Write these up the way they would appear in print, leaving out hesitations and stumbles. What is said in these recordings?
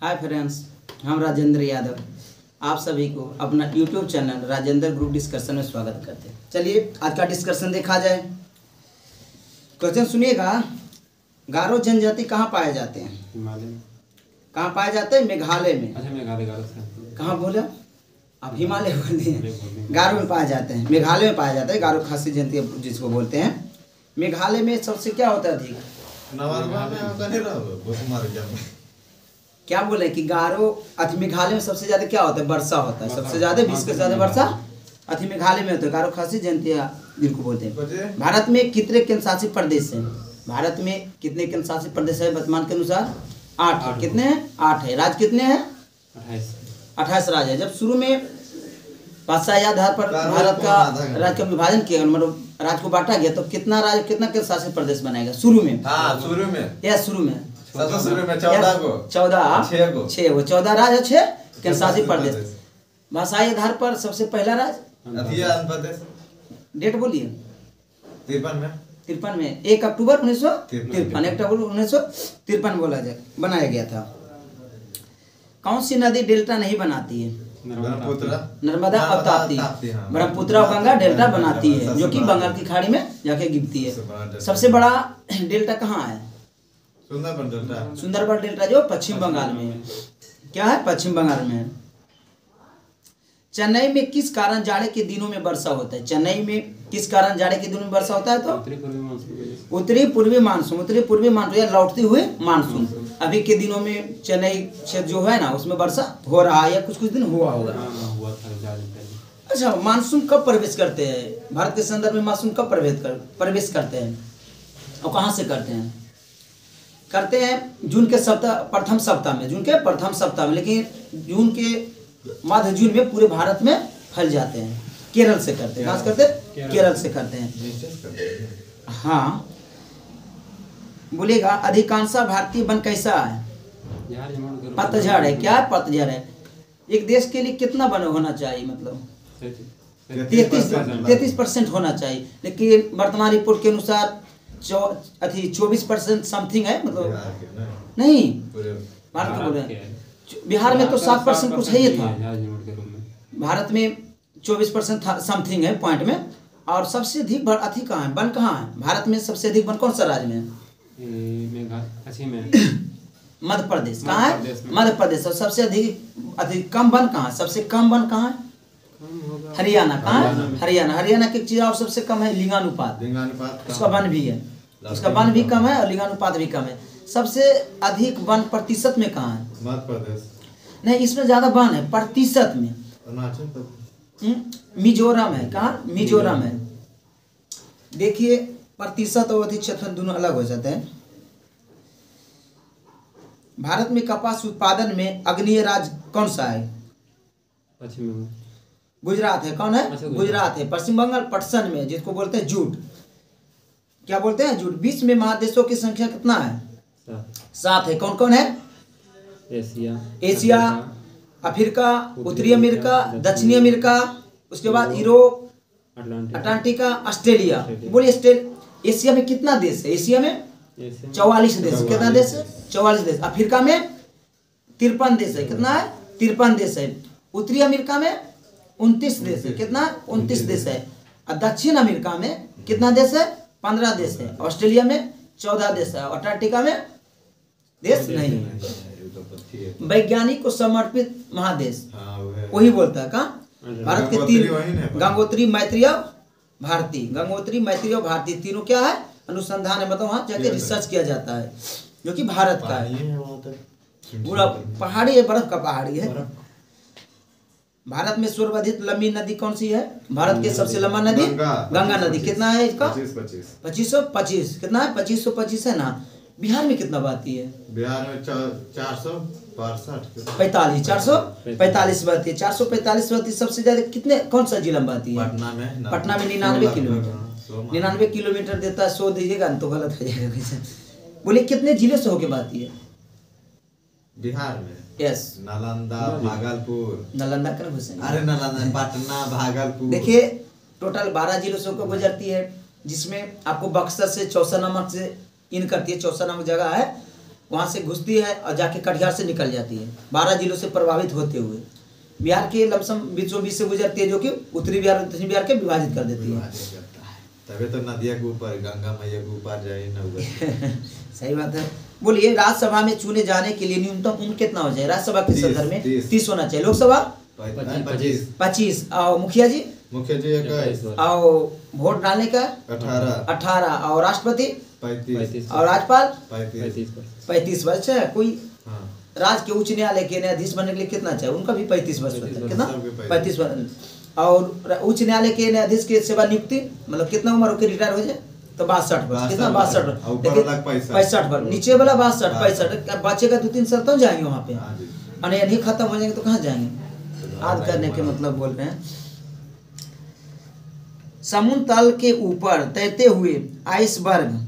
Hi friends, हम राजेंद्र यादव आप सभी को अपना YouTube channel Rajendra group discussion में स्वागत करते हैं। चलिए आज का डिस्कशन देखा जाए। क्वेश्चन सुनिएगा, गारो जनजाति कहाँ पाए जाते हैं? हिमालय में। कहाँ पाए जाते हैं? मेघालय में। अच्छा, मेघालय से कहाँ बोला आप? हिमालय बोल दिए। गारो में पाए जाते हैं, मेघालय में पाए जाते हैं। गारो खासी जनजाति जिसको बोलते हैं। मेघालय में सबसे क्या होता है अधिक? क्या बोले कि गारो अति मेघालय में सबसे ज्यादा क्या होता है? वर्षा होता है। सबसे ज्यादा 20 से ज्यादा वर्षा अति मेघालय में होता है। गारो खासी जनजाति जिनको बोलते हैं। भारत में कितने केंद्रशासित प्रदेश हैं? भारत में कितने केंद्रशासित प्रदेश है वर्तमान के अनुसार? 8 है। कितने हैं? 8 है। राज्य कितने हैं? 28 राज्य है। जब शुरू में भाषाई आधार पर भारत का राज्य का विभाजन किया, मतलब राज्य को बांटा गया, तो कितना राज्य कितना केंद्रशासित प्रदेश बनाएगा शुरू में? शुरू में 14 राज्य, 6 केंद्रशासित प्रदेश। भाषाई आधार पर सबसे पहला राज्य डेट बोलिए। 53 में 1 अक्टूबर 1953 बोला जाए बनाया गया था। कौन सी नदी डेल्टा नहीं बनाती है? नर्मदा और ताप्ती। ब्रह्मपुत्र और गंगा डेल्टा बनाती है, जो कि बंगाल की खाड़ी में जाके गिरती है। सबसे बड़ा डेल्टा कहाँ है? सुंदरबन डेल्टा जो पश्चिम बंगाल में है। क्या है? पश्चिम बंगाल में है। चेन्नई में किस कारण जाड़े के दिनों में वर्षा होता है? चेन्नई में किस कारण जाड़े के दिनों में वर्षा होता है? तो उत्तरी पूर्वी मानसून या लौटती हुई मानसून। अभी के दिनों में चेन्नई क्षेत्र जो है ना, उसमें वर्षा हो रहा है या कुछ दिन हुआ होगा। अच्छा, मानसून कब प्रवेश करते हैं? भारत के संदर्भ में मानसून कब प्रवेश करते हैं और कहाँ से करते हैं? जून के प्रथम सप्ताह में। लेकिन जून के मध्य जून में पूरे भारत में फैल जाते हैं। केरल से करते हैं। कहाँ से करते हैं? केरल से करते हैं। हाँ बोलेगा, अधिकांश भारतीय वन कैसा है? पतझड़ है। क्या है? पतझड़ है। एक देश के लिए कितना वन होना चाहिए? मतलब 33% होना चाहिए। लेकिन वर्तमान रिपोर्ट के अनुसार 24% समथिंग है। मतलब नहीं, भारत का बोल रहे हैं। बिहार में तो 7% कुछ है ही था। भारत में 24% समथिंग है पॉइंट में। और सबसे अधिक अधिक कहाँ है? वन कहाँ है भारत में? सबसे अधिक वन कौन सा राज्य में है? मध्य प्रदेश। कहाँ है? मध्य प्रदेश। और सबसे अधिक कम वन कहाँ है? सबसे कम वन कहाँ है? हरियाणा। कहाँ है? हरियाणा की चीज और सबसे कम है लिंगानुपात। उसका वन भी है, उसका वन भी कम है और लिंगानुपात भी कम है। सबसे अधिक वन प्रतिशत में कहाँ है? मध्य प्रदेश। नहीं, इसमें ज्यादा वन है प्रतिशत में। मिजोरम है। कहाँ? मिजोरम है। देखिए, प्रतिशत और अधिक क्षेत्र दोनों अलग हो जाते हैं। भारत में कपास उत्पादन में अग्रणी राज्य कौन सा है? गुजरात है। कौन है? गुजरात है। पश्चिम बंगाल पटसन में, जिसको बोलते हैं जूट। क्या बोलते हैं? जूट। विश्व में महादेशों की संख्या कितना है? 7 है। कौन कौन है? एशिया, अफ्रीका, उत्तरी अमेरिका, दक्षिणी अमेरिका, उसके बाद यूरोप, अटलांटिका, ऑस्ट्रेलिया। बोलिए, एशिया में कितना देश है? एशिया में 44 देश। कितना देश है? 44 देश। अफ्रीका में 53 देश है। कितना है? 53 देश है। उत्तरी अमेरिका में 29 देश है। कितना? 29 देश है। और दक्षिण अमेरिका में कितना देश है? 15 देश है। ऑस्ट्रेलिया में 14 देश है। अटलांटिका में देश नहीं है। वैज्ञानिक को समर्पित महादेश वही बोलता है। कहाँ? भारत के 3 गंगोत्री, मैत्री और भारती। गंगोत्री, मैत्री और भारती तीनों क्या है? अनुसंधान है। मतलब वहाँ जाके रिसर्च किया जाता है, जो कि भारत का है। पूरा पहाड़ी है, बर्फ का पहाड़ी है। भारत में सर्वाधिक लंबी नदी कौन सी है? भारत की सबसे लंबा नदी गंगा नदी। कितना है इसका? 2525। कितना है? 2525 है ना। बिहार में कितना बहती है? बिहार में 445 बहती है। 445 बहती है। सबसे ज्यादा कितने कौन सा जिला में बहती है? पटना में 99 किलोमीटर। 99 किलोमीटर देता है। 100 दीजिएगा तो गलत हो जाएगा कैसे? बोले कितने जिले से होके बहती है बिहार में? यस, नालंदा, भागलपुर। नालंदा कर घुसेंगे। अरे नालंदा, पटना, भागलपुर। देखिए, टोटल 12 जिलों से होकर गुजरती है, जिसमें आपको बक्सर से चौसा नामक से इन करती है। चौसा नामक जगह है वहाँ से घुसती है और जाके कटिहार से निकल जाती है, 12 जिलों से प्रभावित होते हुए बिहार के लमसम बीचों बीच से गुजरती है, जो कि उत्तरी बिहार और दक्षिण बिहार के विभाजित कर देती है। विभाजित करता है। तभी तो नदिया के ऊपर, गंगा मैया के ऊपर जाए न। सही बात है। बोलिए, राज्यसभा में चुने जाने के लिए न्यूनतम उम्र कितना हो जाए? राज्यसभा के सदस्य में 30 होना चाहिए, लोकसभा 25 और मुखिया जी 21 और वोट डालने का 18 और राष्ट्रपति 35 और राज्यपाल 35 वर्ष है। कोई हाँ। राज्य के उच्च न्यायालय के न्यायाधीश बनने के लिए कितना चाहिए? उनका भी 35 वर्ष होता है। कितना? 35 वर्ष। और उच्च न्यायालय के न्यायाधीश की सेवा नियुक्ति मतलब कितना उम्र होकर रिटायर हो जाए? तो 62 वर्ष। कितना? 62 वर्ष। 65 वर्ष। नीचे वाला 62 65 बचेगा 2-3 साल तो जाएंगे वहाँ पे। और नहीं खत्म हो जाएंगे तो कहाँ जाएंगे? आद करने के मतलब बोल रहे हैं। समुद्र तल के ऊपर तैरते हुए आइसबर्ग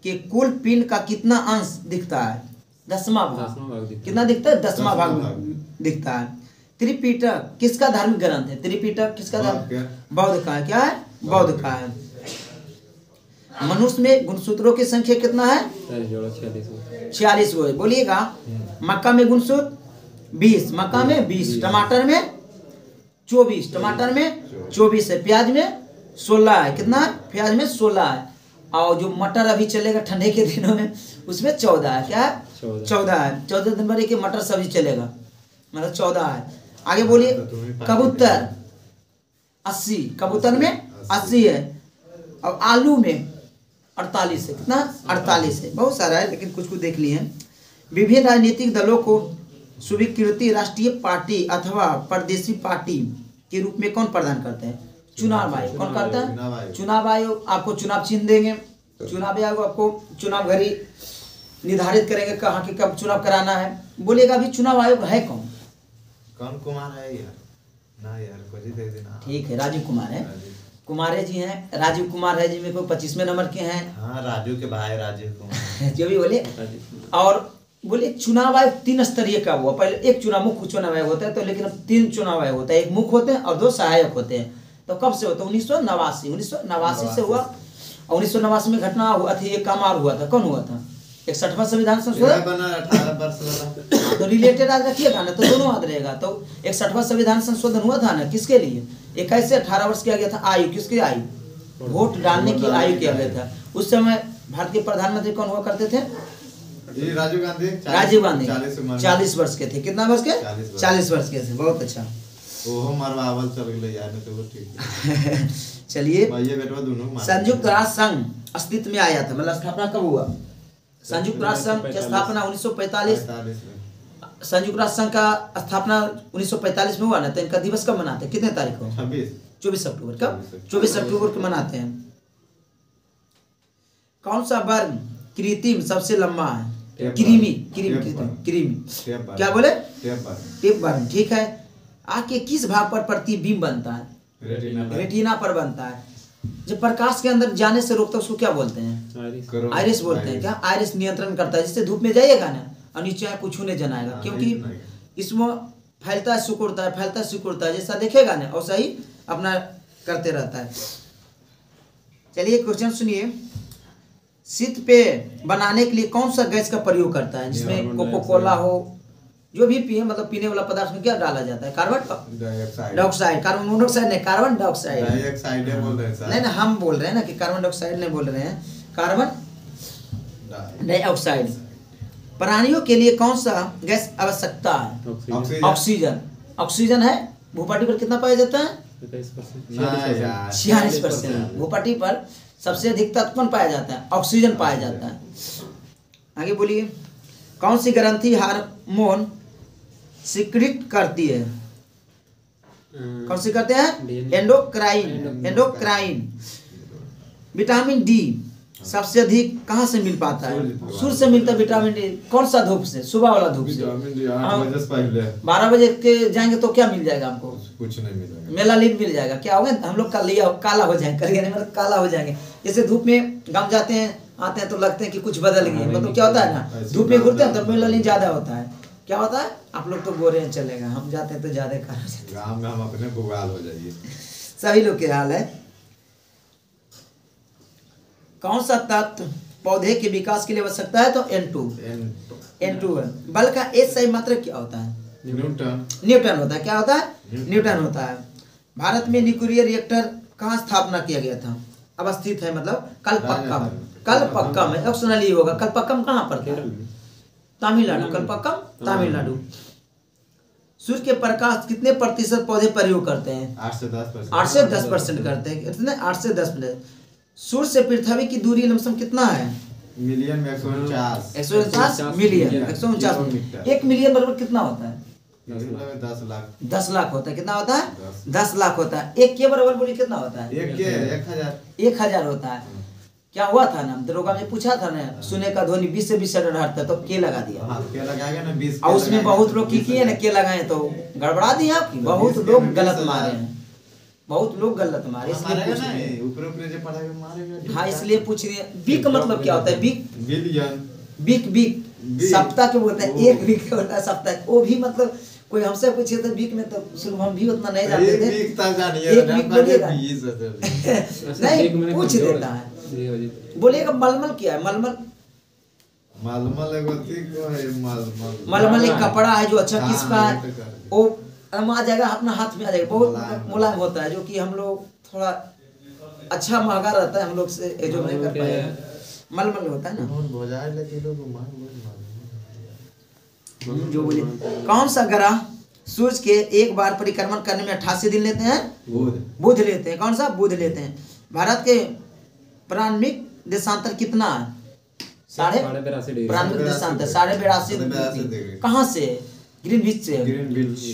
के कुल पिंड का कितना अंश दिखता है? 10वां भाग। कितना दिखता है? 10वां भाग दिखता है। त्रिपिटक किसका धार्मिक ग्रंथ है? त्रिपिटक किसका धार्मिक? बौद्ध का है। क्या है? बौद्ध का है। मनुष्य में गुणसूत्रों की संख्या कितना है? 46 गो। बोलिएगा, मक्का में गुणसूत्र 20, मक्का में 20, टमाटर में 24, टमाटर में 24 है, प्याज में 16 है। कितना है? प्याज में 16 है। और जो मटर अभी चलेगा ठंडे के दिनों में उसमें 14 है। क्या है? 14 है। 14 दिन भर के मटर सब्जी चलेगा, मतलब 14 है। आगे बोलिए, कबूतर 80, कबूतर में 80 है और आलू में 48 है। कितना? 48 है। बहुत सारा है लेकिन कुछ कुछ देख लिए हैं। विभिन्न राजनीतिक दलों को स्वीकृति राष्ट्रीय पार्टी अथवा प्रदेशी पार्टी के रूप में कौन प्रदान करते हैं? चुनाव आयोग। कौन करता है? चुनाव आयोग। आपको चुनाव चिन्ह देंगे, चुनाव आयोग आपको चुनाव घड़ी निर्धारित करेंगे कहाँ के कब चुनाव कराना है। बोलिएगा, अभी चुनाव आयोग है कौन? कौन कुमार है यार? ना यार, कुछ ही दे देना। ठीक है, राजीव कुमार है। कुमारे जी हैं, राजीव कुमार है जिनमें कोई 25वें नंबर के हैं। हाँ, राजू के भाई राजीव कुमार जो भी बोले। और बोले चुनाव आयोग 3 स्तरीय का हुआ। पहले एक चुनाव मुख्य चुनाव आयोग होता है, तो लेकिन अब 3 चुनाव आयोग होता है। एक मुख्य होते हैं और 2 सहायक होते हैं। तो कब से होता है? 1989 से हुआ। और 1989 में घटना हुआ थी, एक काम और हुआ था। कौन हुआ था? 61वां संविधान संशोधन बना 18 वर्ष वाला। तो रिलेटेड आज रखिएगा ना, तो दोनों याद रहेगा। तो 61वां संविधान संशोधन हुआ था ना, किसके लिए? 21 से 18 वर्ष किया गया था आयु। किसकी आयु? वोट डालने की आयु किया गया था। उस समय भारत के प्रधानमंत्री कौन हुआ करते थे? राजीव गांधी। 40 वर्ष के थे। कितना वर्ष के? 40 वर्ष के थे। बहुत अच्छा। ओहो मरवावल चल गए यार, तो वो ठीक है। चलिए, भैया बेटवा दोनों संयुक्त राष्ट्र संघ अस्तित्व में आया था, मतलब स्थापना कब हुआ? संयुक्त राष्ट्र संघ की स्थापना 1945 में। संयुक्त राष्ट्र संघ का स्थापना 1945 में हुआ ना। तो इनका दिवस कब मनाते हैं? कितने तारीख को? 24 अक्टूबर। कब? 24 अक्टूबर को मनाते हैं। कौन सा वर्ग कृत्रिम सबसे लंबा है? कृमि। क्या बोले? टेप वर्ग। ठीक है। आँख के किस भाग पर प्रतिबिंब बनता है? रेटिना पर बनता है। जब प्रकाश के अंदर जाने से रोकता है उसको क्या बोलते हैं? आइरिस बोलते हैं। क्या? आइरिस नियंत्रण करता है। जिससे धूप में जाइएगा ना और नीचे कुछ छूने जनाएगा, क्योंकि इसमें फैलता है सिकुड़ता है, फैलता है सिकुड़ता है। जैसा देखेगा ना वैसा ही अपना करते रहता है। चलिए क्वेश्चन सुनिए। शीत पेय बनाने के लिए कौन सा गैस का प्रयोग करता है? जिसमें कोको कोला हो, जो भी पिए, मतलब पीने वाला पदार्थ में क्या डाला जाता है? Carbon dioxide. कार्बन मोनोऑक्साइड नहीं, कार्बन डाइऑक्साइड बोल रहे हैं। नहीं ना, हम बोल रहे हैं ना कि कार्बन डाइऑक्साइड नहीं बोल रहे हैं, कार्बन डाइऑक्साइड। प्राणियों के लिए कौन सा गैस आवश्यकता है? ऑक्सीजन। ऑक्सीजन है भूपट्टी पर कितना पाया जाता है? 46%। भूपट्टी पर सबसे अधिक तत्व कौन पाया जाता है? ऑक्सीजन पाया जाता है। आगे बोलिए, कौन सी ग्रंथि हार्मोन सिक्रिट करती है? कौन सी करते हैं? एंडोक्राइन। विटामिन डी सबसे अधिक कहाँ से मिल पाता है? सूर्य से मिलता है विटामिन डी। कौन सा धूप से? सुबह वाला धूप से। 12 बजे के जाएंगे तो क्या मिल जाएगा हमको? कुछ नहीं मिलेगा। मेलानिन मिल जाएगा। क्या होगा? हम लोग काला हो जाएंगे, मतलब काला हो जाएंगे। जैसे धूप में गम जाते हैं, आते हैं तो लगते हैं कि कुछ बदल गए, मतलब क्या होता है ना, धूप में घूरते हैं तो मेलानिन ज्यादा होता है। क्या होता है? आप लोग तो गोरे हैं, चलेगा। हम जाते हैं तो ज्यादा काला। गाँव में हम अपने बुगाल हो जाइए। सभी लोग के हाल है। कौन सा तत्व पौधे के विकास के लिए आवश्यकता है तो N2 है। बल का SI मात्रक क्या होता है? न्यूटन होता है। क्या होता है? न्यूटन होता है। भारत में न्यूक्लियर रिएक्टर कहाँ स्थापना किया गया था? अवस्थित है मतलब कलपक्कम। कलपक्कम है, ऑप्शनल ही होगा। कलपक्कम कहाँ पर था? तमिलनाडु। कलपक्कम तमिलनाडु। सूर्य के प्रकाश कितने प्रतिशत पौधे प्रयोग करते हैं? 8 से 10%। 8 से 10% करते हैं। इतने 8 से 10%। सूर्य से पृथ्वी की दूरी लमसम कितना है? मिलियन में 149। 149 मिलियन। 149। 1 मिलियन बराबर कितना होता है? 10 लाख। 10 लाख होता है। कितना होता है? 10 लाख होता है। एक के बराबर बोलिए कितना होता है? 1000 होता है। क्या हुआ था ना, दरोगा में पूछा था ना, सुने का ध्वनि 20 से 20 हटता तो के लगा दिया। के लगाएगा ना 20। और उसमें बहुत लोग की किए ना, के लगाए तो गड़बड़ा दिया आपकी। बहुत लोग गलत मारे हैं, बहुत लोग गलत मारे। इसलिए ऊपर हाँ, इसलिए पूछ रही है। बीक मतलब क्या होता है? Beak billion. बीक सप्ताह के बोलते हैं। 1 वीक होता है सप्ताह। वो भी मतलब कोई हमसे पूछे तो वीक में तो शुरू हम भी उतना नहीं जानते थे। एक वीक बोलिएगा नहीं, पूछ देता है। बोलिएगा मलमल क्या है? मलमल मलमल एक कपड़ा है जो अच्छा किसका है, वो आ जाएगा अपना हाथ में आ जाएगा। बहुत मुलायम होता है, जो कि हम लोग थोड़ा अच्छा महंगा रहता है, हम लोग से जो नहीं कर पाए। मलमल होता है ना। जो बोलिए कौन सा ग्रह सूर्य के एक बार परिक्रमण करने में 88 दिन लेते हैं? बुध लेते हैं। कौन सा? बुध लेते हैं। भारत के प्रारंभिक देशांतर कितना है? 82.5 प्रारंभिक देशांतर 82.5 कहाँ से? ग्रीनविच से।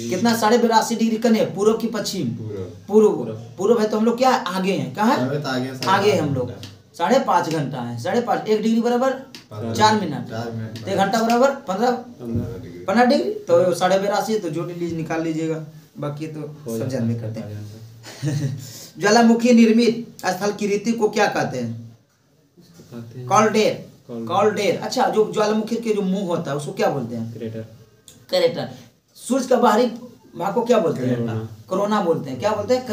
कितना? 82.5 डिग्री कने? पूर्व की पश्चिम? पूर्व है तो हम लोग क्या आगे हैं? कहाँ है? आगे हम लोग। 5.5 घंटा है। 5.5 1 डिग्री बराबर 4 मिनट। 1 घंटा बराबर 15 डिग्री। तो 82.5 तो जो निकाल लीजिएगा, बाकी तो सब जानते करते हैं। ज्वालामुखी निर्मित स्थल की रीति को क्या कहते हैं? कॉलडेर। अच्छा, जो ज्वालामुखी के जो मुंह होता है उसको क्या बोलते हैं? करेक्टर। सूर्य का बाहरी भाग को क्या बोलते हैं? कोरोना बोलते हैं। क्या बोलते हैं?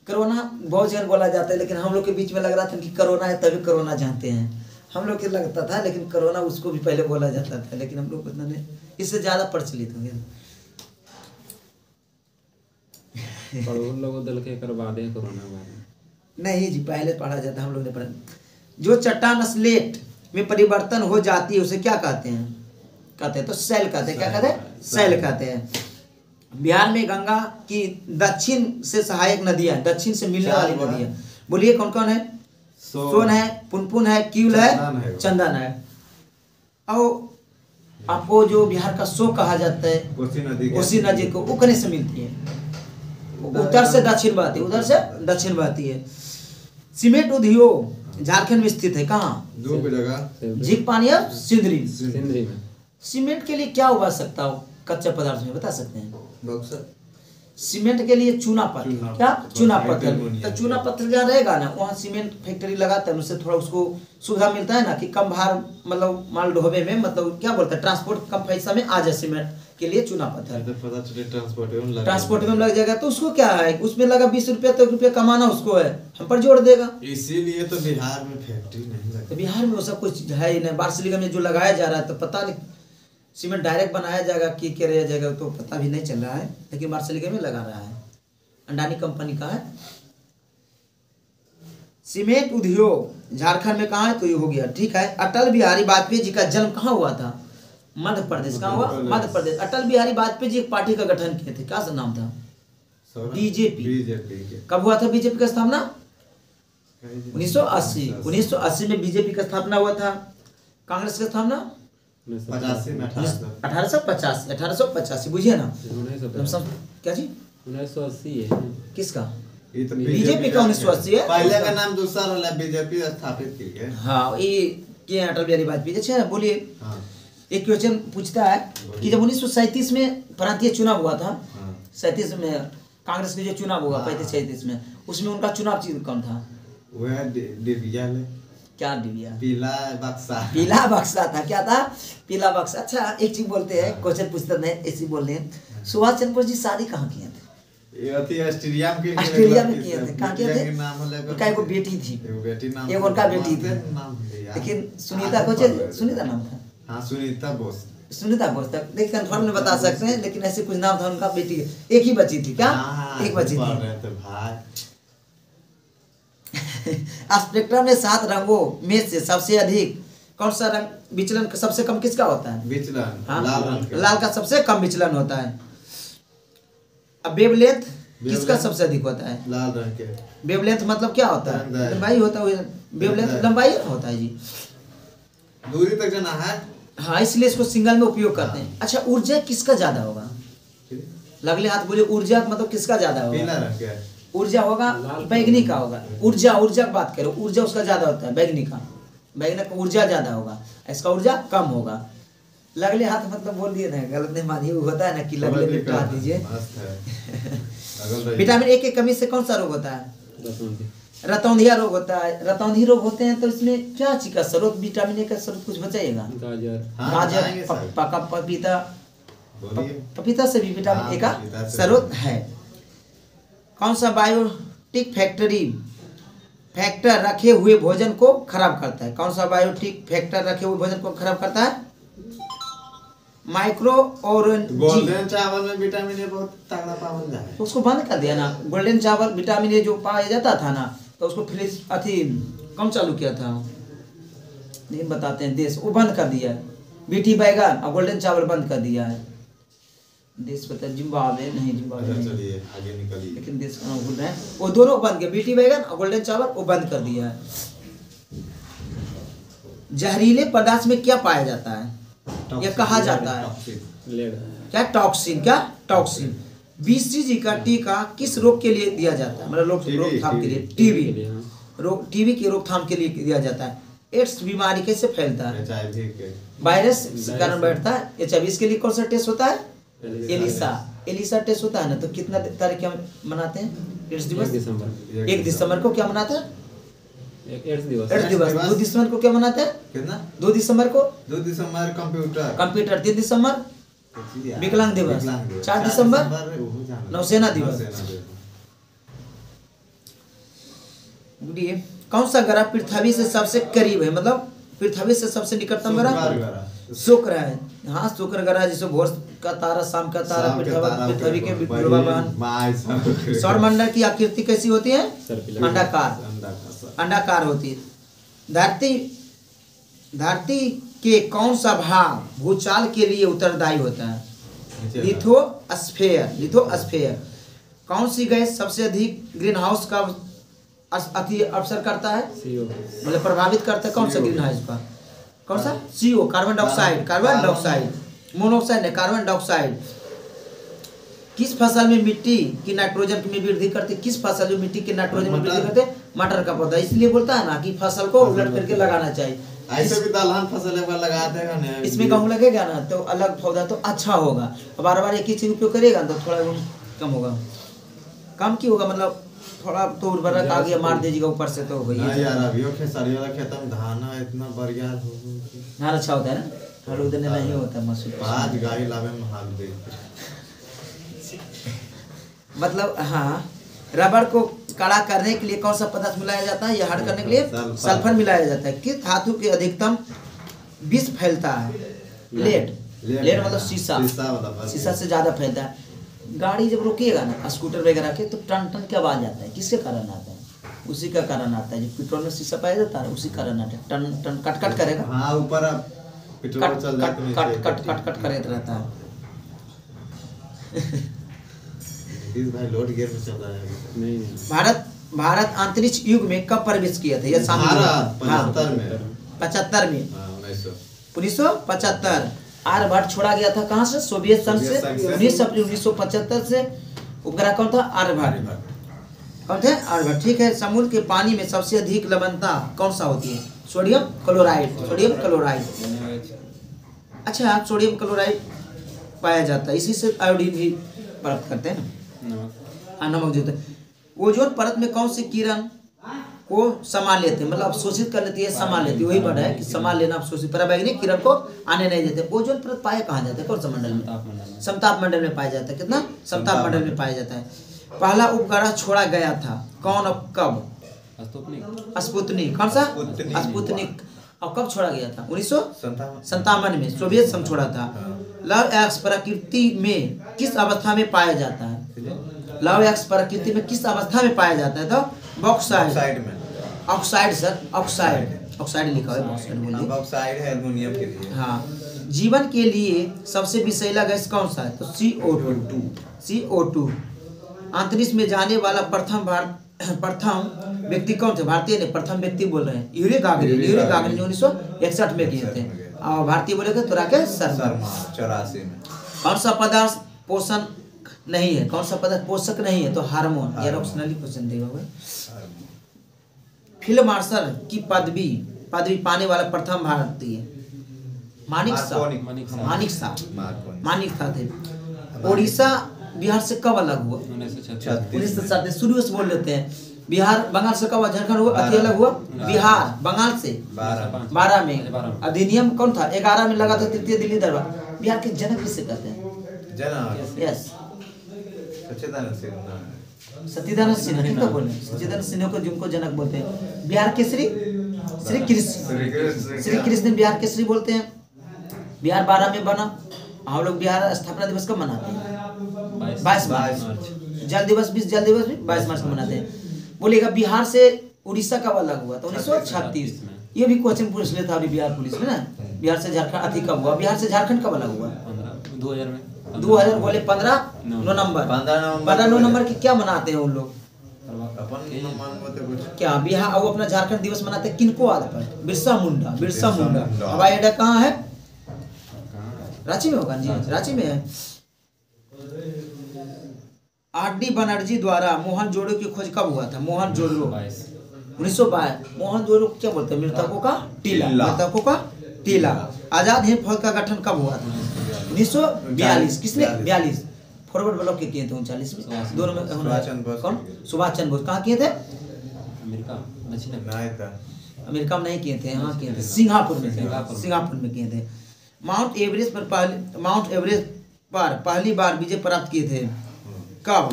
कोरोना बहुत जगह बोला जाता है, लेकिन हम लोग के बीच में लग रहा था कि कोरोना है तभी कोरोना जानते हैं। हम लोग के लगता था, लेकिन कोरोना उसको भी पहले बोला जाता था, लेकिन हम लोग उतना नहीं, इससे ज्यादा प्रचलित हो गया। नहीं जी, पहले पढ़ा जाता, हम लोग ने पढ़ा। जो चट्टान स्लेट में परिवर्तन हो जाती है उसे क्या कहते हैं? तो शैल कहते हैं। क्या कहते हैं? शैल कहते हैं। बिहार में गंगा की दक्षिण से सहायक नदियां, दक्षिण से मिलने वाली नदियां बोलिए कौन कौन है? सोन है, पुनपुन है, क्यूल है, चंदन है। और आपको जो बिहार का सो कहा जाता है, कोसी नदी को, वो कने से मिलती है? उत्तर से दक्षिण बहती है। उधर से दक्षिण बहती है। सीमेंट उद्योग झारखंड में स्थित है। कहाँ? 2 जगह, झीक पानी और सिंदरी में। सीमेंट के लिए क्या उगा सकता हो कच्चे पदार्थ में, बता सकते हैं? सीमेंट के लिए चूना पत्थर। क्या? चूना पत्थर। तो चूना पत्थर जहाँ रहेगा ना, वहाँ सीमेंट फैक्ट्री लगाते हैं, उससे थोड़ा उसको सुविधा मिलता है ना, कि कम भार मतलब माल ढोबे में, मतलब क्या बोलते हैं, ट्रांसपोर्ट कम पैसा में आ जाए। सीमेंट के लिए चूना पत्थर ट्रांसपोर्ट में लग जाएगा, तो उसको क्या है, उसमें लगा 20 रुपया, तो रुपया कमाना उसको है, हम पर जोड़ देगा। इसीलिए तो बिहार में फैक्ट्री नहीं लगती। तो बिहार में वो सब कुछ है ही नहीं। बारसिलिका में जो लगाया जा रहा है, तो पता नहीं सीमेंट डायरेक्ट बनाया जाएगा कि क्या रह जाएगा, तो पता भी नहीं चल रहा है, लेकिन बारसिलिका में लगा रहा है। अंडानी कंपनी का है। सीमेंट उद्योग झारखंड में कहाँ है? तो ये हो गया, ठीक है। अटल बिहारी वाजपेयी जी का जन्म कहाँ हुआ था? मध्य प्रदेश। कहाँ हुआ? मध्य प्रदेश। अटल बिहारी वाजपेयी जी एक पार्टी का गठन किए थे, क्या नाम था? बीजेपी। कब हुआ था बीजेपी का स्थापना? 1980 में बीजेपी का स्थापना हुआ था। कांग्रेस का स्थापना 1885। बुझिए ना, क्या जी? 1980 है। किसका? बीजेपी का 1980 है। पहले का नाम दूसरा वाला, बीजेपी स्थापित की है। हाँ, ये अटल बिहारी वाजपेयी। अच्छा बोलिए, एक क्वेश्चन पूछता है कि जब 1937 में प्रांतीय चुनाव हुआ था, 37 में कांग्रेस के जो चुनाव हुआ 35-36 में, उसमें उनका चुनाव चिन्ह कौन था? वह डिबिया ने। क्या डिबिया? पीला बक्सा था। क्या था? पीला बक्सा। अच्छा, एक चीज बोलते हैं, क्वेश्चन पूछते नहीं, ऐसी बोल रहे हैं, सुभाष चंद्र बोस जी शादी कहाँ किए थे? ये अति ऑस्ट्रेलिया में ऑस्ट्रेलिया में किए थे। कहाँ किए थे? नाम है उनका एगो बेटी थी, एगो बेटी नाम एक उनका बेटी थी, नाम है यार। लेकिन सुनीता को सुनीता नाम था, हाँ सुनीता बोस। सुनीता बोस तक देखिए कंफर्म नहीं बता सकते हैं, लेकिन ऐसे कुछ नाम था उनका। बेटी एक ही बची थी क्या? एक बची थी। पढ़ रहे थे भाई। स्पेक्ट्रम में 7 रंगों में से सबसे अधिक कौन सा रंग विचलन सबसे कम किसका होता है? विचलन हाँ? लाल रंग का। लाल का सबसे कम विचलन होता है। अब वेवलेंथ किसका सबसे अधिक होता है? लाल रंग के। वेवलेंथ मतलब क्या होता है? लंबाई होता है। वेवलेंथ लंबाई होता है जी, दूरी तक जाना है। हाँ, इसलिए इसको सिंगल में उपयोग करते हैं। अच्छा, ऊर्जा किसका ज्यादा होगा? लगले हाथ बोले ऊर्जा मतलब किसका ज्यादा होगा? पीला रंग के। ऊर्जा होगा बैगनी का होगा। ऊर्जा की बात करो, ऊर्जा उसका ज्यादा होता है बैगनी का ऊर्जा ज्यादा होगा, इसका ऊर्जा कम होगा। लगले हाथ मतलब बोल दिए ना, गलत नहीं मानिए, होता है ना कि लगले निपटा दीजिए। विटामिन ए की कमी से कौन सा रोग होता है? रतौंधिया रोग होता है। रतौंधी रोग होते हैं तो इसमें क्या चीज का स्रोत, विटामिन ए का स्रोत कुछ बताइएगा? गाजर, पका पपीता, पपीता से भी विटामिन ए का स्रोत है। कौन सा बायोटिक फैक्टर रखे हुए भोजन को खराब करता है? कौन सा बायोटिक फैक्टर रखे हुए भोजन को खराब करता है? माइक्रो और गोल्डन चावल में विटामिन ए बहुत तगड़ा पाया जाता है। उसको बंद कर दिया ना। गोल्डन चावल विटामिन ए जो पाया जाता था ना, तो उसको फिर कम चालू किया था, नहीं बताते हैं देश, वो बंद कर दिया है। बीटी बैगन और गोल्डन चावल बंद कर दिया है। देश पता जिम्बाब्वे नहीं, जिम्बाब्वे नहीं, चलिए आगे निकलिए। लेकिन देश का नाम भूल रहे हैं। वो दोनों बंद गए, बीटी बैगन और गोल्डन चावल वो बंद कर दिया है। जहरीले पदार्थ में क्या पाया जाता है? यह कहा जाता है क्या? टॉक्सिन। क्या टॉक्सिन? बीसीजी का टीका किस रोग के लिए दिया जाता है? मतलब रोकथाम के लिए, टीबी की रोकथाम के लिए दिया जाता है। एड्स बीमारी कैसे फैलता है? वायरस के कारण बैठता है। एचआईवी के लिए कौन सा टेस्ट होता है? एलिसा टेस्ट होता है ना। तो कितना तारीख क्या मनाते हैं एड्स दिवस? 1 दिसंबर को क्या मनाते हैं? एड्स दिवस। 2 दिसंबर को क्या मनाते हैं? कितना? 2 दिसंबर को 2 दिसंबर कंप्यूटर। 3 दिसंबर विकलांग दिवस। 4 दिसंबर नौसेना दिवस। कौन सा ग्रह पृथ्वी से सबसे करीब है? मतलब पृथ्वी से सबसे निकटतम ग्रह शुक्र है। हाँ, शुक्र ग्रह जिसे भोर का तारा, शाम का तारा, पृथ्वी के पूर्वाभान। सौर मंडल की आकृति कैसी होती है? अंडाकार होती है। धरती के कौन सा भाग भूचाल के लिए उत्तरदायी होता है? लिथोस्फीयर। कौन सी गैस सबसे अधिक ग्रीन हाउस का अवसर करता है, मतलब प्रभावित करता है? कौन सा ग्रीन हाउस का? कौन सा? CO, carbon dioxide. मोनोऑक्साइड है, कार्बन डाइऑक्साइड। किस फसल में मिट्टी की नाइट्रोजन में वृद्धि करते? किस फसल में मिट्टी के नाइट्रोजन में वृद्धि करते? मटर का पौधा। इसलिए बोलता है ना कि फसल को उलट करके लगाना चाहिए। ऐसे भी दलहन फसल लगा देगा ना, इसमें गेहूं लगेगा ना तो अलग पौधा तो अच्छा होगा। बार बार एक ही चीज उपयोग करेगा तो थोड़ा कम होगा। कम की होगा मतलब थोड़ा तो उर्वरक आ गया, मार दीजिएगा ऊपर से तो होगा। यार अभी खेसारी वाला खेत में धान इतना बढ़िया धान अच्छा होता है ना, हर उधर नहीं होता मसूर। आज गाय लावे में हाल दे मतलब हाँ, रबड़ को कड़ा करने के लिए कौन सा पदार्थ मिलाया जाता है? या हार्ड करने के लिए सल्फर मिलाया जाता है। किस धातु के अधिकतम विष फैलता है? लेड मतलब शीशा से ज्यादा फैलता है। गाड़ी जब रोकिएगा ना स्कूटर वगैरह के तो टन टन की आवाज आता है। किसके कारण आता है? उसी का कारण आता है जब पेट्रोल में शीशा पाया जाता है, उसी कारण आता है। टन टन कट करेगा। हाँ, ऊपर पेट्रोल चल जाता है, कट करता रहता है। भाई लोड गियर में चल रहा है नहीं। भारत अंतरिक्ष युग में कब प्रवेश किया था? यह 75 में 1975 आर्यभट्ट छोड़ा गया था। कहाँ से? सोवियत संघ से। 19 अप्रैल 1975 से उपग्रह कौन था? आर्यभट्ट। कौन थे? आर्यभट्ट। ठीक है। समुद्र के पानी में सबसे अधिक लवणता कौन सा होती है? Sodium chloride. अच्छा, सोडियम क्लोराइड पाया जाता है, इसी से आयोडीन भी प्राप्त करते हैं ना, नमक जो होता है। ओजोन परत में कौन सी किरण को समा लेते हैं, मतलब अवशोषित कर लेती है, समा लेती है, वही वर्ड है कि समा लेना, अवशोषित। पराबैंगनी किरण को आने नहीं देते। ओजोन परत पाया कहाँ जाता है? कौन सा मंडल में? समताप मंडल में पाया जाता है। कितना? समताप मंडल में पाया जाता है। पहला उपग्रह छोड़ा गया था? कौन और कब? स्पुतनिक। कौन सा? स्पुतनिक। और कब छोड़ा गया था? 1957 में सोवियत संघ छोड़ा था। लव एक्स प्रकृति में किस अवस्था में पाया जाता है? लव एक्स प्रकृति में किस अवस्था में पाया जाता है? तो बॉक्साइड में। ऑक्साइड सर, ऑक्साइड लिखा है, बॉक्साइड बोलिए। ऑक्साइड है एल्युमिनियम के लिए। हाँ। जीवन के लिए सबसे विषैला गैस कौन सा है? तो CO2। अंतरिक्ष में जाने वाला प्रथम व्यक्ति कौन थे? भारतीय ने प्रथम व्यक्ति बोल रहे हैं यूरी गागरिन जो 1961 में किए थे। और भारतीय बोलेगा तो राकेश शर्मा 84 में। कौन सा पदार्थ पोषण नहीं है? कौन सा पदार्थ पोषक नहीं है? तो हार्मोन। यार ऑप्शनली क्वेश्चन देगा। फील्ड मार्शल की पदवी पाने वाला प्रथम भारतीय? मानिक शाह थे। उड़ीसा बिहार से कब अलग हुआ? 1937। शुरू से बोल लेते हैं। बिहार बंगाल से कब? झारखंड हुआ अति अलग हुआ? बिहार बंगाल से 12 में। अधिनियम कौन था? 11 में लगा था तृतीय दिल्ली दरबार। बिहार के जनक किसे कहते हैं? यस, सत्यनारायण सिन्हा। ठीक है बोले, सत्यनारायण सिन्हा को जिनको जनक बोलते हैं। बिहार के श्री कृष्ण बिहार के श्री बोलते हैं। बिहार 12 में बना। हम लोग बिहार स्थापना दिवस कब मनाते हैं? 22 मार्च। जल दिवस भी 22 मार्च को मनाते हैं। बोलेगा बिहार से उड़ीसा कब अलग हुआ? तो 1936। ये भी क्वेश्चन पूछ लेता अभी बिहार पुलिस में ना। बिहार से झारखंड अति कब हुआ? बिहार से झारखंड कब अलग हुआ? 2000 में। 2000 बोले 15 नवंबर की क्या मनाते हैं उन लोग? क्या बिहार वो अपना झारखंड दिवस मनाते हैं किनको आधार पर? बिरसा मुंडा। हवाई अड्डा कहाँ है? रांची में होगा जी, रांची में है। आर.डी. बनर्जी द्वारा मोहनजोदड़ो की खोज कब हुआ था? मोहनजोदड़ो 1922। मोहनजोदड़ो क्या बोलते हैं? मृतकों का टीला। आजाद हिंद फौज का गठन कब हुआ था? 1942। किसने? 42। फॉरवर्ड ब्लॉक के किए थे 39 में। दोनों में कौन? सुभाष चंद्र बोस। कहाँ किए थे? अमेरिका में नहीं किए थे, यहाँ किए थे सिंगापुर में किए थे। माउंट एवरेस्ट पर पहली बार विजय प्राप्त किए थे कब?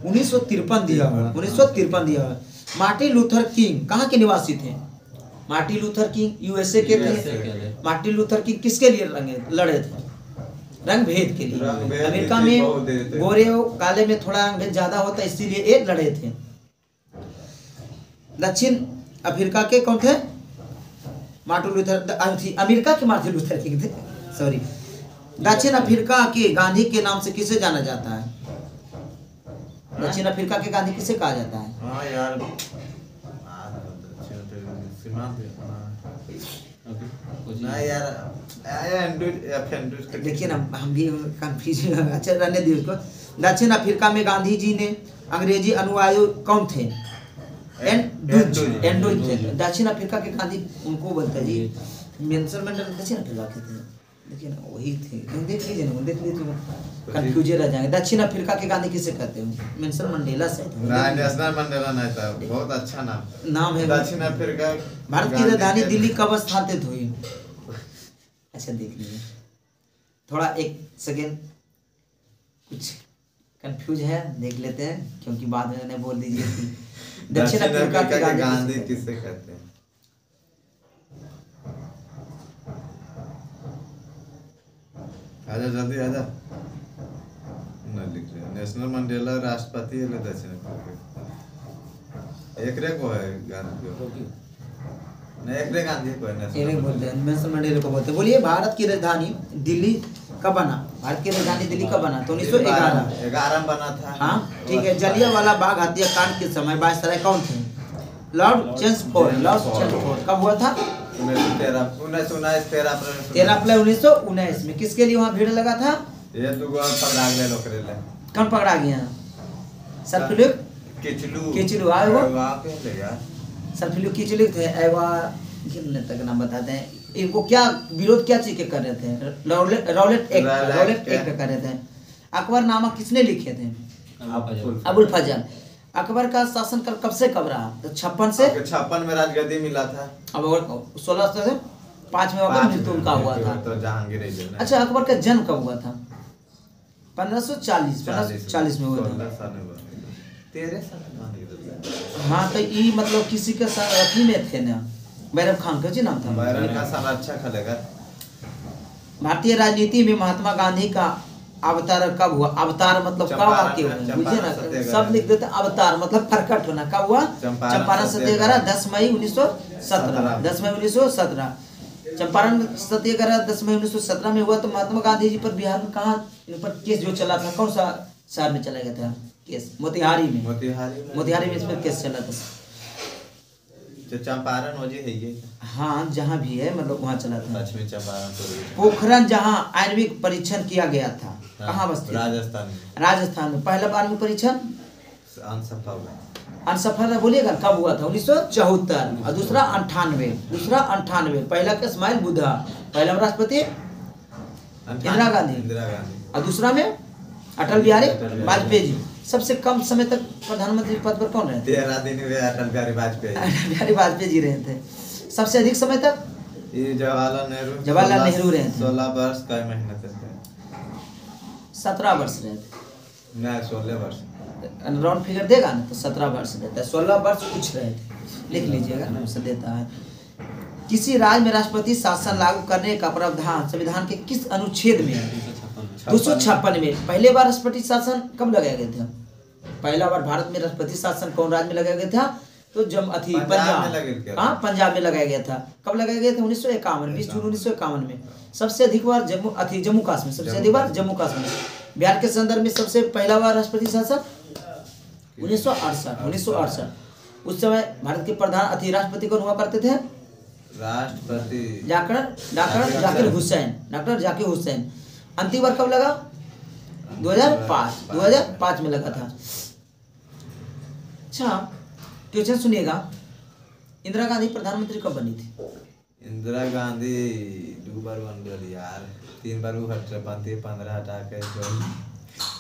1953 दिया हुआ। 1953 दिया हुआ। मार्टिन लूथर किंग कहाँ के निवासी थे? मार्टिन लूथर किंग यूएसए के थे। मार्टिन लूथर किंग किसके लिए लड़े थे? रंग भेद के लिए। अमेरिका में गोरे और काले में थोड़ा रंग भेद ज्यादा होता है, इसीलिए एक लड़े थे। दक्षिण अफ्रीका के कौन थे? Martin Luther. अमेरिका के मार्टिन लूथर किंग थे, सॉरी। दक्षिण अफ्रीका के गांधी के नाम से किसे जाना जाता है? दक्षिण अफ्रीका के गांधी किसे कहा जाता है? हाँ यार, देखिए ना, हम भी कंफ्यूज। अच्छा रहने दी उसको। दक्षिण अफ्रीका में गांधी जी ने अंग्रेजी अनुयायी कौन थे? एंड्रूज थे। दक्षिण अफ्रीका के गांधी उनको बोलते हैं जी। नेल्सन मंडेला दक्षिण अफ्रीका के थे। देखिए ना, वही थे। देख लीजिए ना, देख लीजिए तो कंफ्यूज रह जाएंगे। दक्षिण अफ्रीका के गांधी किसे कहते हैं? नेल्सन मंडेला से। नेल्सन मंडेला नहीं था, बहुत अच्छा नाम है। दक्षिण अफ्रीका भारत की राजधानी दिल्ली कब स्थापित हुई? अच्छा देख लीजिए, थोड़ा एक सेकेंड, कुछ कंफ्यूज है, देख लेते हैं, क्योंकि बाद में मैंने बोल दीजिए कि दक्षिण अफ्रीका के गांधी किसे कहते हैं? आजा जल्दी आजा। ना लिख रहे। नेशनल मंडेला राष्ट्रपति है दक्षिण अफ्रीका। एकरे को है गांधी को। नहीं, एकरे गांधी को है। एकरे बोलते हैं, नेशनल मंडेला को बोलते हैं। बोलिए भारत की राजधानी दिल्ली कब बना? भारत की राजधानी दिल्ली कब बना? तो 1911 में बना था। हाँ ठीक है। जलियांवाला बाग हत्याकांड के समय वायसराय कौन थे? Lord Chelmsford. कब हुआ था? 13 अप्रैल 1919 में। किसके लिए वहाँ भीड़ लगा था? ये तो पकड़ा गए लोकरे ले। कौन पकड़ा गया? सरफिलु किचलू आए वो। सरफिलु किचलू थे। कितने तक नाम बताते हैं इनको? क्या विरोध क्या चीज के कर रहे थे? रौलट एक्ट कर रहे थे। अकबरनामा किसने लिखे थे? अबुल फजल। अकबर का शासनकाल कब से कब रहा? तो 56 में राजगद्दी मिला था। अब 16 से 5 में मृत्यु उनका हुआ था। तो जहांगीर। अच्छा, अकबर का जन्म कब हुआ था? 1540 में हुआ था। 13 साल मान के चलते। हाँ तो ये मतलब किसी के अथी में थे ना, बैरम खान का जी नाम था। बैरम का साल अच्छा खेलेगा। भारतीय राजनीति में महात्मा गांधी का अवतार कब हुआ? अवतार मतलब कब वाक्य हुआ, बुझे ना, सब लिख देते अवतार मतलब प्रकट होना। कब हुआ? चंपारण सत्याग्रह 10 मई 1917। 10 मई 1917 चंपारण सत्याग्रह 10 मई 1917 में हुआ। तो महात्मा गांधी जी पर बिहार में कहाँ इन पर केस जो चला था, कौन सा शहर में चला गया था केस? मोतिहारी में। मोतिहारी में इस पर केस चला था। चंपारण वजह है ये। हाँ जहाँ भी है मतलब वहाँ चला था। पश्चिमी चंपारण पोखरण जहाँ आणविक परीक्षण किया गया था, कहाँ बस्ती? राजस्थान में। राजस्थान में पहला आणविक परीक्षण अनसफल। अनसफल बोलिएगा। कब हुआ था? 1974। और दूसरा 98। पहला का इस्माइल बुद्धा, पहला राष्ट्रपति इंदिरा गांधी, और दूसरा में अटल बिहारी वाजपेयी जी। सबसे कम समय तक प्रधानमंत्री पद पर कौन रहे थे? 13 दिन में अटल बिहारी वाजपेयी जी रहे थे। सबसे अधिक समय तक जवाहरलाल नेहरू रहे थे। 16 वर्ष कई महीने तक। 17 वर्ष रहे थे। नहीं 16 वर्ष। राउंड फिगर देगा ना तो 17 वर्ष रहता है। 16 वर्ष कुछ रहे थे, लिख लीजिएगा ना, उससे देता है। किसी राज्य में राष्ट्रपति शासन लागू करने का प्रावधान संविधान के किस अनुच्छेद में है? 256 में। पहले बार राष्ट्रपति शासन कब लगाया गया था? पहला बार भारत में राष्ट्रपति शासन कौन राज्य में लगाया गया था? तो पंजाब। हाँ पंजाब में लगाया गया था। कब लगाया गया था? 1951, 20 जून 1951 में। सबसे अधिक बार जम्मू कश्मीर, सबसे अधिक बार जम्मू कश्मीर। बिहार के संदर्भ में सबसे पहला बार राष्ट्रपति शासन 1968। उस समय भारत के प्रधान राष्ट्रपति कौन हुआ करते थे? राष्ट्रपति डॉक्टर जाकिर हुसैन। अंतिम बार कब लगा? 2005 में लगा था। अच्छा क्वेश्चन सुनिएगा, इंदिरा गांधी प्रधानमंत्री कब बनी थी? इंदिरा गांधी 2 बार बन गई यार, 3 बार वो बनती, 15 हटा के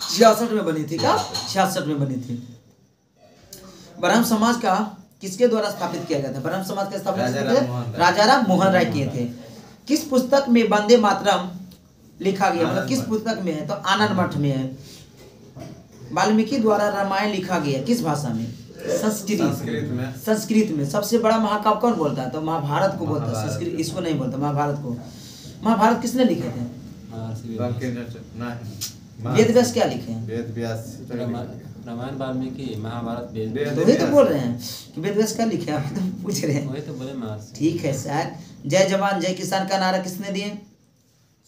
66 में बनी थी। क्या 66 में बनी थी? ब्रह्म समाज का किसके द्वारा स्थापित किया गया था? ब्रह्म समाज का स्थापना राजाराम मोहन राय किए थे। किस पुस्तक में वंदे मातरम लिखा गया? मतलब किस पुस्तक में है? तो आनंद मठ में है। वाल्मीकि द्वारा रामायण लिखा गया किस भाषा में? संस्कृत में। सबसे बड़ा महाकाव्य कौन बोलता है? तो महाभारत को बोलता है। संस्कृत इसको नहीं बोलता, महाभारत को। महाभारत किसने लिखे थे? वेद व्यास क्या लिखे हैं? वेद व्यास, रामायण वाल्मीकि, महाभारत वेद। तो वही तो बोल रहे हैं कि वेद व्यास क्या लिखे, आप तो पूछ रहे हैं। वही तो बोले महर्षि। ठीक है सर। जय जवान जय किसान का नारा किसने दिए?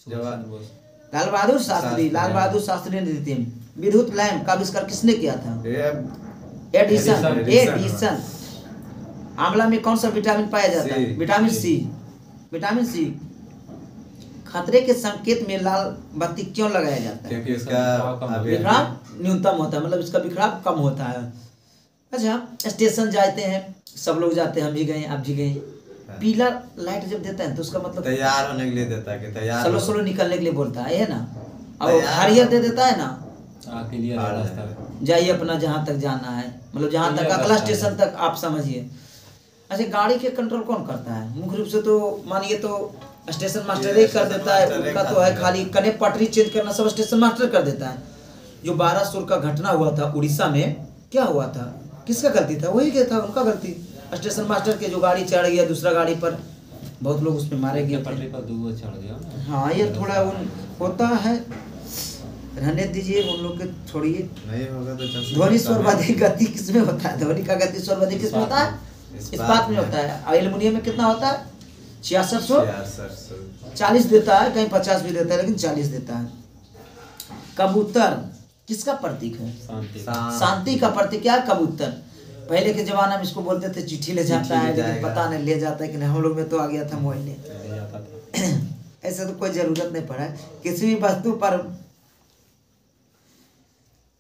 लाल बहादुर शास्त्री ने दिए। विद्युत लैंप का आविष्कार किसने किया था? एडिसन। आंवला में कौन सा विटामिन पाया जाता है? Vitamin C. खतरे के संकेत में लाल बत्ती क्यों लगाया जाता है? क्योंकि इसका बिखराव न्यूनतम होता है, मतलब इसका बिखराव कम होता है। अच्छा स्टेशन जाते हैं, सब लोग जाते हैं, हम भी गए, आप भी गए। पीला लाइट जब देता है तो उसका मतलब तैयार होने के लिए देता है कि तैयार स्लो निकलने के लिए बोलता है ना। और हरियर दे देता है ना, जाइए अपना जहाँ तक जाना है, मतलब जहाँ तक अगला स्टेशन तक आप समझिए। अच्छा गाड़ी के कंट्रोल कौन करता है? मुख्य रूप से तो मानिए तो स्टेशन मास्टर ही कर देता है, उनका तो है खाली कने पटरी चेंज करना सब स्टेशन मास्टर कर देता है। जो 12 का घटना हुआ था उड़ीसा में, क्या हुआ था? किसका गलती था? वही क्या था, उनका गलती। स्टेशन मास्टर के जो गाड़ी चढ़ गया दूसरा गाड़ी पर, बहुत लोग उसमें मारे गए, पटरी पर 2 चढ़ गया। हाँ ये थोड़ा होता है, रहने दीजिए उन लोग के, छोड़िए। नहीं होगा तो ध्वनि सर्वाधिक गति किसमें होता है? ध्वनि का गति सर्वाधिक किसमें होता है? इस्पात में होता है। एल्युमिनियम में कितना होता है? 6640 देता है, कहीं 50 भी देता है, लेकिन 40 देता है। कबूतर किसका प्रतीक है? शांति का प्रतीक क्या है? कबूतर। पहले के जमाना में इसको बोलते थे चिट्ठी ले जाता है, लेकिन पता नहीं ले जाता है कि नहीं। हम लोग में तो आ गया था मोबाइल। ऐसे तो कोई जरूरत नहीं पड़ा।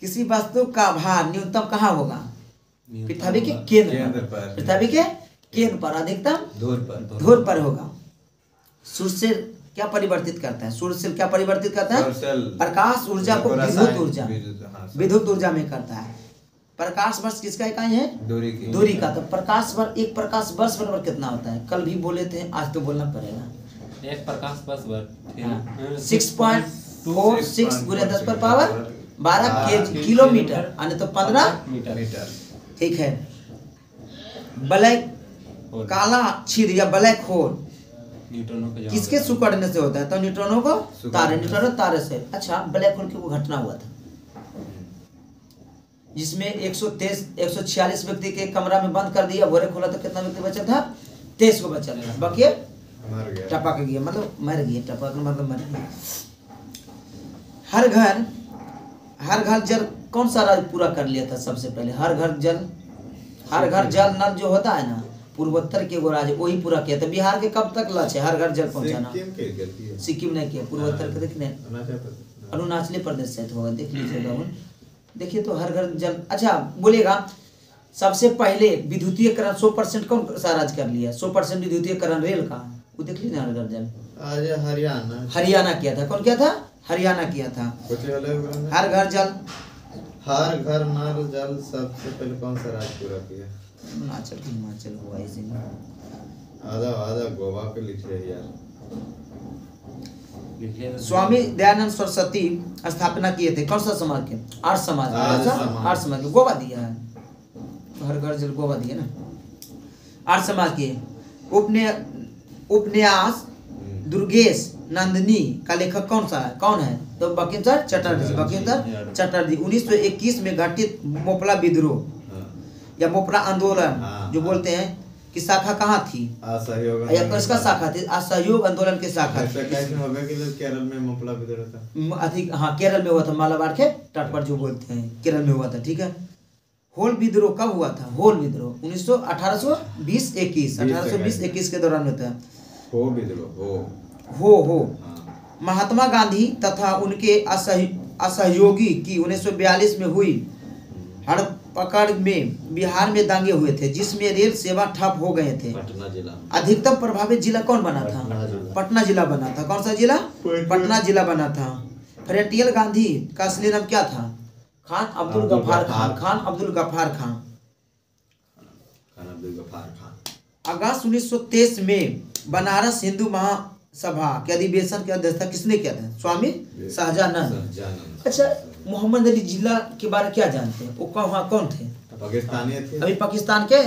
किसी वस्तु का भार न्यूनतम कहाँ होगा? पृथ्वी के केंद्र पर। पृथ्वी के केंद्र पर, अधिकतम धुर पर होगा। सूर्य क्या परिवर्तित करता है? सूर्य क्या परिवर्तित करता है? प्रकाश ऊर्जा को विद्युत ऊर्जा में करता है। प्रकाश वर्ष किसका इकाई है? दूरी का। तो प्रकाश वर्ष, एक प्रकाश वर्ष बराबर कितना होता है? कल भी बोले थे, आज तो बोलना पड़ेगा। एक प्रकाश वर्ष 6.2 46 गुणे 10 पर पावर 12 किलोमीटर, यानी तो 15 मीटर। ठीक है। ब्लैक काला छेद या ब्लैक होल न्यूट्रॉनों के किसके सिकुड़ने से होता है? तो न्यूट्रॉनों को न्यूट्रॉनों तारे से। अच्छा, ब्लैक होल की वो घटना हुआ था जिसमें 146 व्यक्ति के कमरा में बंद कर दिया, भोरे खोला तो कितना व्यक्ति बचा था? 23 को बचा था, बाकी मर गया, टपक गया, मतलब मर गया, टपक मतलब मर गया। हर घर जल कौन सा राज्य पूरा कर लिया था सबसे पहले? हर घर जल नल जो होता है ना, पूर्वोत्तर के वो राज्य वही पूरा किया था। बिहार के कब तक लक्ष्य है हर घर जल पहुंचाना? सिक्किम ने किया, पूर्वोत्तर के देखने अरुणाचल प्रदेश से होगा, देख लीजिएगा। देखिए तो हर घर जल। अच्छा बोलेगा सबसे पहले विद्युतीयकरण 100% कौन सा राज्य कर लिया? 100% विद्युतीयकरण रेल का, वो देख लीजिए हर घर जल। आज हरियाणा किया था। कौन किया था? हरियाणा किया था। हर घर जल, हर घर नल जल सबसे पहले कौन सा राज्य पूरा किया? हिमाचल हुआ इसी में। आधा गोवा के लिखे यार। स्वामी दयानंद सरस्वती स्थापना किए थे कौन सा समाज के? आर्य समाज। आर्य समाज के गोवा दिया है, हर घर जल गोवा दिया ना, आर्य समाज के। उपन्यास दुर्गेश नंदिनी का लेखक कौन सा है? कौन है? तो बंकिमचंद्र चटर्जी। 1921 में घटित मोपला विद्रोह या मोपला आंदोलन जो बोलते हैं की शाखा कहाँ थी? इसका शाखा थी, असहयोग आंदोलन की शाखा थी। केरल में मोपला विद्रोह था। अधिक हाँ, केरल में हुआ था, मालाबार के तट पर जो बोलते हैं, केरल में हुआ था। ठीक है। होल विद्रोह कब हुआ था? होल विद्रोह 1820-21 के दौरान होता है। हो विद्रोह हो महात्मा गांधी तथा उनके असहयोगी की 1942 में हुई हड़पकड़ में बिहार में दंगे हुए थे, जिसमें रेल सेवा ठप हो गए थे। पटना जिला अधिकतम प्रभावित जिला कौन बना था? पटना जिला बना था। कौन सा जिला? पटना जिला बना था। फ्रंटियर गांधी का असली नाम क्या था? खान अब्दुल गफ्फार खान। अगस्त 1923 में बनारस हिंदू महासभा के अधिवेशन की अध्यक्षता किसने किया था? स्वामी सहजानंद। अच्छा, मोहम्मद अली जिन्ना के बारे में क्या जानते हैं? वो कौन थे? पाकिस्तानी थे। अभी पाकिस्तान के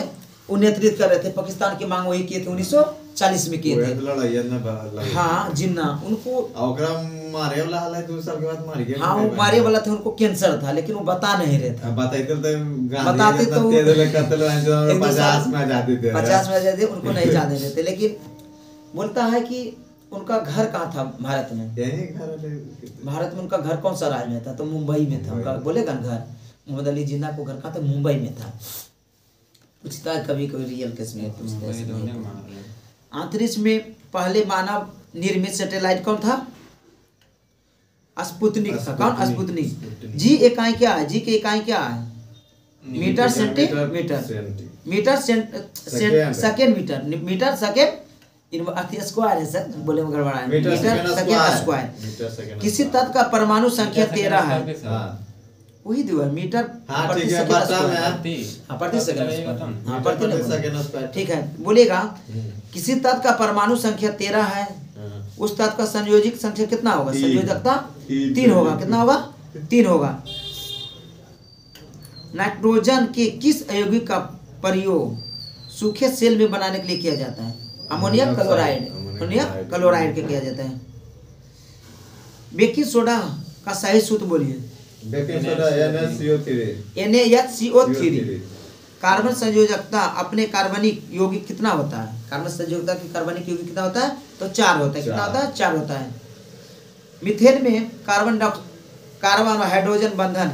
वो नेतृत्व कर रहे थे, पाकिस्तान की मांग वही किए थे, 1940 में किए थे। हाँ, जिन्ना उनको मारे वाला हाल है, 2 साल के बाद मार गया। हाँ, वो मारे वाला थे, उनको कैंसर था, लेकिन वो बता नहीं रहे थे। बताते तो 50 में आजादी उनको नहीं जाने देते। लेकिन बोलता है कि उनका घर कहाँ था भारत में? भारत में उनका घर कौन सा राज्य में था? तो मुंबई में था उनका। बोलेगा ना घर, मोहम्मद अली जिन्ना को घर कहाँ था? मुंबई में था। पूछता है कभी कभी रियल केस में पूछते हैं। अंतरिक्ष में पहले मानव निर्मित सैटेलाइट कौन था? स्पुतनिक था। कौन? स्पुतनिक। जी इकाई क्या है? जी की इकाई क्या है? Metre centimetre, metre second square है सर, बोले में गड़बड़ा है। Metre second square. किसी तत्व का परमाणु संख्या 13 है, वही दिया मीटर प्रति सेकंड। ठीक है। बोलेगा किसी तत्व का परमाणु संख्या 13 है, उस तत्व का संयोजक संख्या कितना होगा? संयोजकता 3 होगा। कितना होगा? 3 होगा। नाइट्रोजन के किस अयौगिक का प्रयोग सूखे सेल में बनाने के लिए किया जाता है? अमोनियम क्लोराइड के किया जाता है। बेकिंग सोडा का सही सूत्र बोलिए। Baking soda NaHCO3। कार्बन संयोजकता अपने कार्बनिक यौगिक कितना होता है? कार्बन संयोजकता की कार्बनिक यौगिक कितना होता है? तो 4 होता है। कितना होता है? 4 होता है। मीथेन में कार्बन हाइड्रोजन बंधन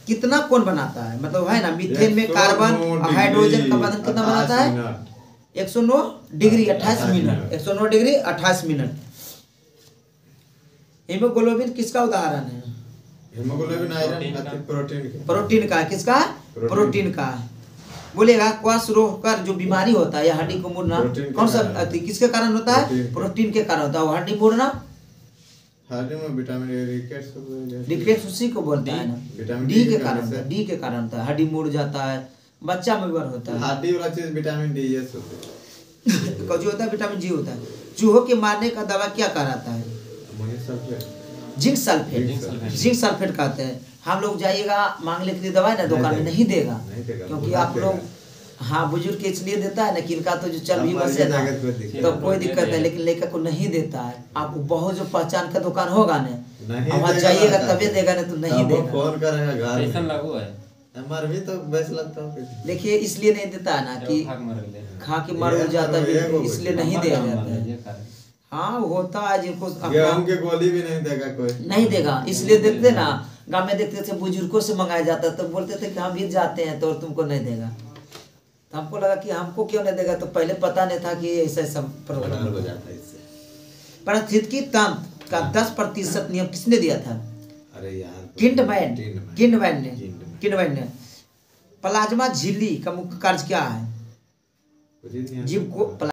कितना कौन बनाता है? मतलब है ना, मीथेन में कार्बन और हाइड्रोजन का बंधन कितना बनाता है? 109 degree 28 minute. 109 degree 28 minute. Haemoglobin किसका उदाहरण है? हीमोग्लोबिन आयरन प्रोटीन का। किसका? प्रोटीन का। बोलेगा क्वास रोग जो बीमारी होता है या हड्डी को मुड़ना कौन सा किसके कारण होता है? प्रोटीन के कारण होता है। हड्डी मुड़ना हड्डी में विटामिन रिकेट्स उसी को बोलते हैं ना, डी के कारण होता है। डी के कारण होता है, हड्डी मुड़ जाता है, बच्चा में होता है। हड्डी वाला चीज विटामिन डी होता है। जो होता है विटामिन जी होता है। चूहों के मारने का दवा क्या कहलाता है? जिंक सल्फेट, जिंक सल्फेट कहते हैं। हम लोग जाइएगा मांगने के लिए दवाई ना दुकान में नहीं देगा, क्योंकि आप लोग हाँ बुजुर्ग के इसलिए देता है ना कि इनका तो जो चल भी बसे ना तो कोई दिक्कत है, लेकिन लड़का को नहीं देता है। आपको बहुत जो पहचान का दुकान होगा ना वहाँ जाइएगा तभी देगा, नहीं तो नहीं देगा। फोन करेगा घर कैसन लागू है मर भी तो बेच लगता हूँ। देखिए इसलिए नहीं देता है ना कि खा के मर जाता है, इसलिए नहीं दिया जाता है। हाँ होता है जिनको गेहूं की गोली भी नहीं देगा कोई, नहीं देगा, इसलिए देखते ना गाँव में देखते थे बुजुर्गों से मंगाया जाता तो बोलते थे कि हम भी जाते हैं तो तुमको नहीं देगा। तो हमको लगा कि हमको क्यों नहीं देगा, तो पहले पता नहीं था कि ऐसा ऐसा प्रोग्राम हो जाता है इससे। पारिस्थितिकी तंत्र का 10% नियम किसने दिया था? अरे यार किंडमैन ने। प्लाज्मा झिल्ली का मुख्य कार्य क्या है? जीव को